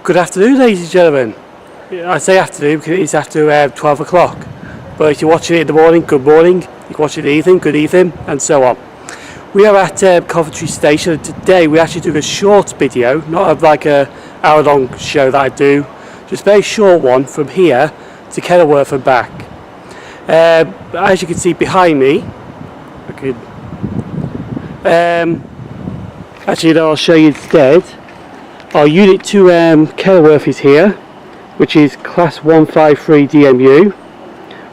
Good afternoon, ladies and gentlemen. I say afternoon because it's after 12 o'clock. But if you're watching it in the morning, good morning. If you're watching it in the evening, good evening, and so on. We are at Coventry Station, and today we're actually doing a short video, not like a hour-long show that I do, just a very short one from here to Kenilworth and back. As you can see behind me, actually no, I'll show you instead. Our Unit 2 Kenilworth is here, which is Class 153 DMU,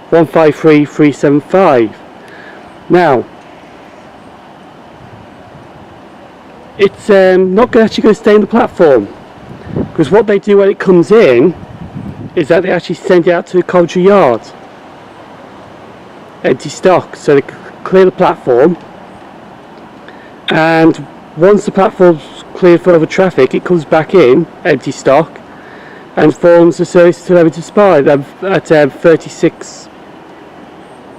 153375. Now, it's not actually going to stay on the platform, because what they do when it comes in is that they actually send it out to the Coventry yard, empty stock, so they clear the platform, and once the platform's cleared for other traffic, it comes back in, empty stock, and forms the service to Leamington Spa at 36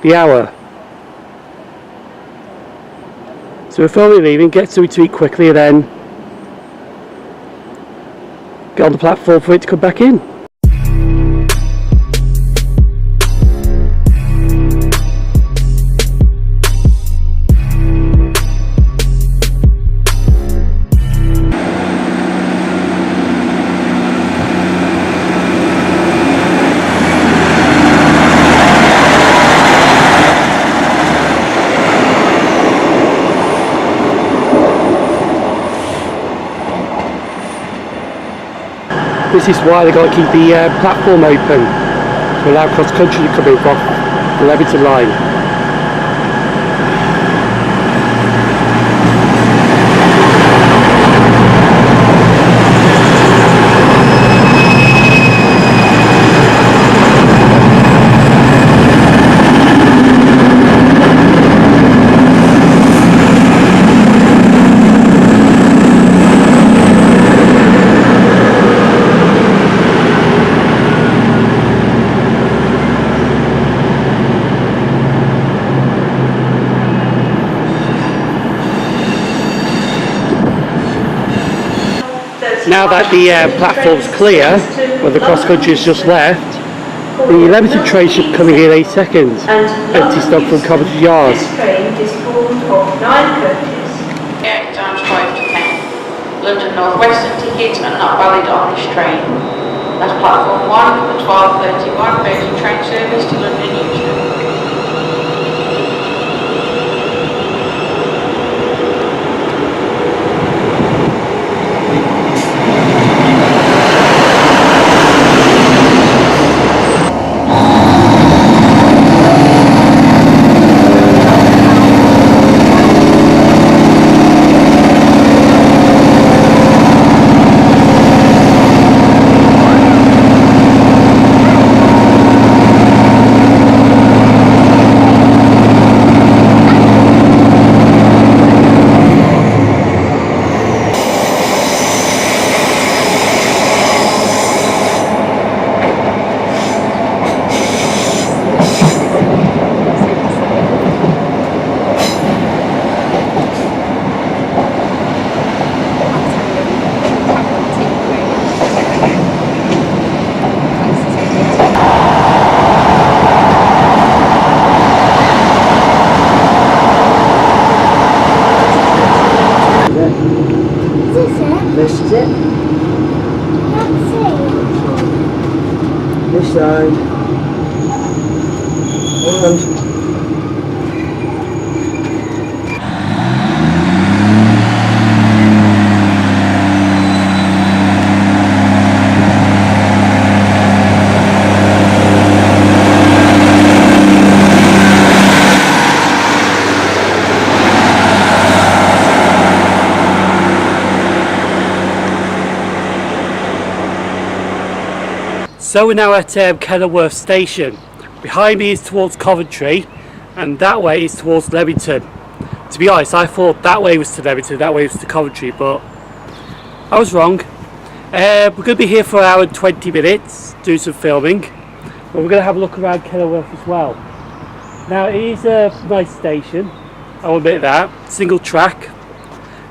the hour. So before we leave, get something to eat quickly and then get on the platform for it to come back in. This is why they've got to keep the platform open to allow CrossCoutry to come in off the Leamington line. Now that the platform's clear, where the CrossCoutry has just left, the Leamington train should be coming in 8 seconds. Empty stock from Coventry Yard. This train is formed of 9 coaches. Yeah, times 5 to 10. London North Western tickets are not valid on this train. That's platform 1 for 12:31 Virgin train service to London Euston. This is it. This side. And so we're now at Kenilworth Station. Behind me is towards Coventry, and that way is towards Leamington. To be honest, I thought that way was to Leamington, that way was to Coventry, but I was wrong. We're going to be here for an hour and 20 minutes, do some filming, but we're going to have a look around Kenilworth as well. Now, it is a nice station, I'll admit that. Single track.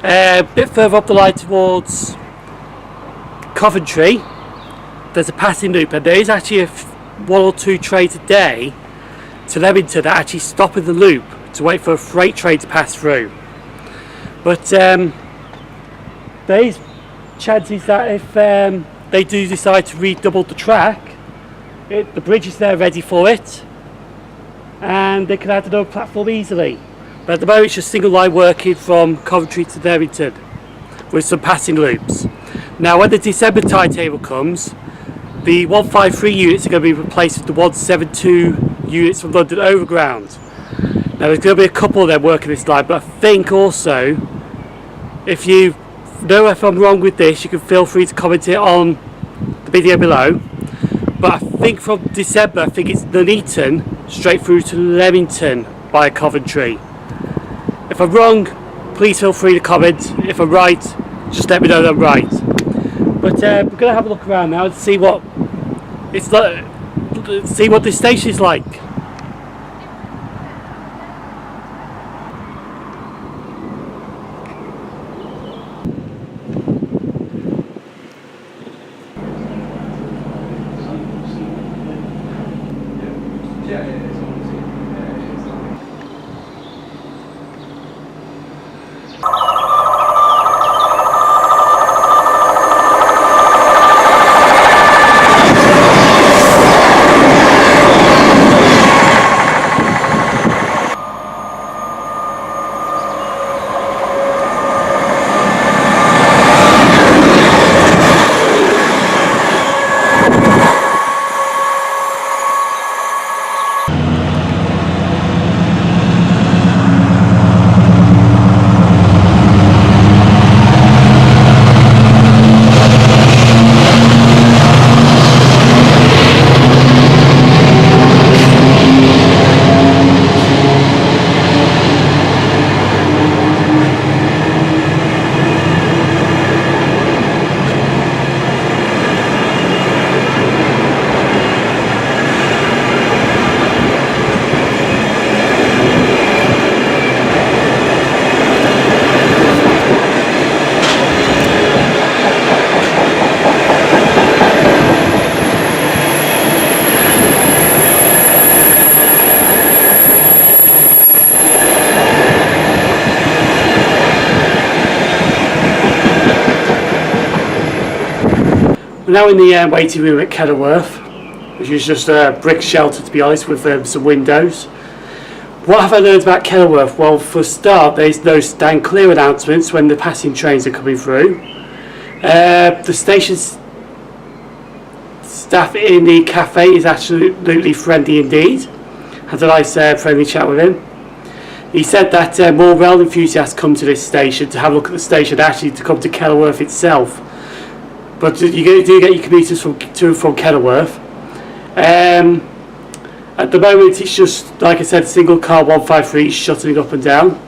A bit further up the line towards Coventry, there's a passing loop, and there is actually one or two trains a day to Leamington that actually stop in the loop to wait for a freight train to pass through. But there is chances that if they do decide to redouble the track, the bridge is there ready for it, and they can add another platform easily. But at the moment it's just single line working from Coventry to Leamington with some passing loops. Now when the December timetable comes, the 153 units are going to be replaced with the 172 units from London Overground. Now there's going to be a couple of them working this line, but I think also, if you know if I'm wrong with this, you can feel free to comment it on the video below. But I think from December, I think it's Nuneaton straight through to Leamington by Coventry. If I'm wrong, please feel free to comment. If I'm right, just let me know that I'm right. But we're going to have a look around now and see what it's like, see what this station is like. We're now in the waiting room at Kenilworth, which is just a brick shelter, to be honest, with some windows. What have I learned about Kenilworth? Well, for a start, there's no stand clear announcements when the passing trains are coming through. The station's staff in the cafe is absolutely friendly indeed. Had a nice friendly chat with him. He said that more rail enthusiasts come to this station to have a look at the station, actually to come to Kenilworth itself. But you do get your commuters to and from Kenilworth. At the moment it's just, like I said, single car 153 shuttling up and down.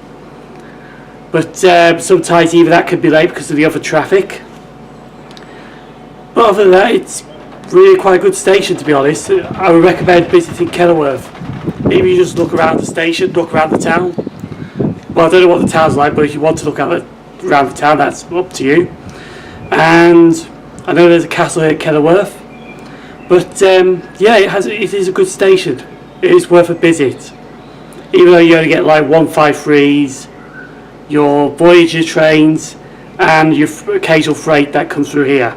But sometimes even that can be late because of the other traffic. But other than that, it's really quite a good station, to be honest. I would recommend visiting Kenilworth. Maybe you just look around the station, look around the town. Well, I don't know what the town's like, but if you want to look around the town, that's up to you. And I know there's a castle here at Kenilworth, but yeah, it is a good station. It is worth a visit, even though you only get like 153s, your Voyager trains, and your occasional freight that comes through here.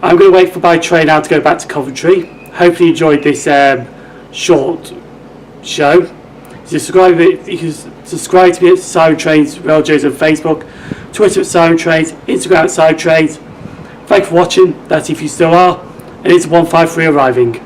I'm going to wait for my train now to go back to Coventry. Hopefully you enjoyed this short show. You can subscribe to me at Siren Trains Rail Joes on Facebook, Twitter at Siren Trains, Instagram at Siren Trains. Thanks for watching, that's if you still are, and it's 153 arriving.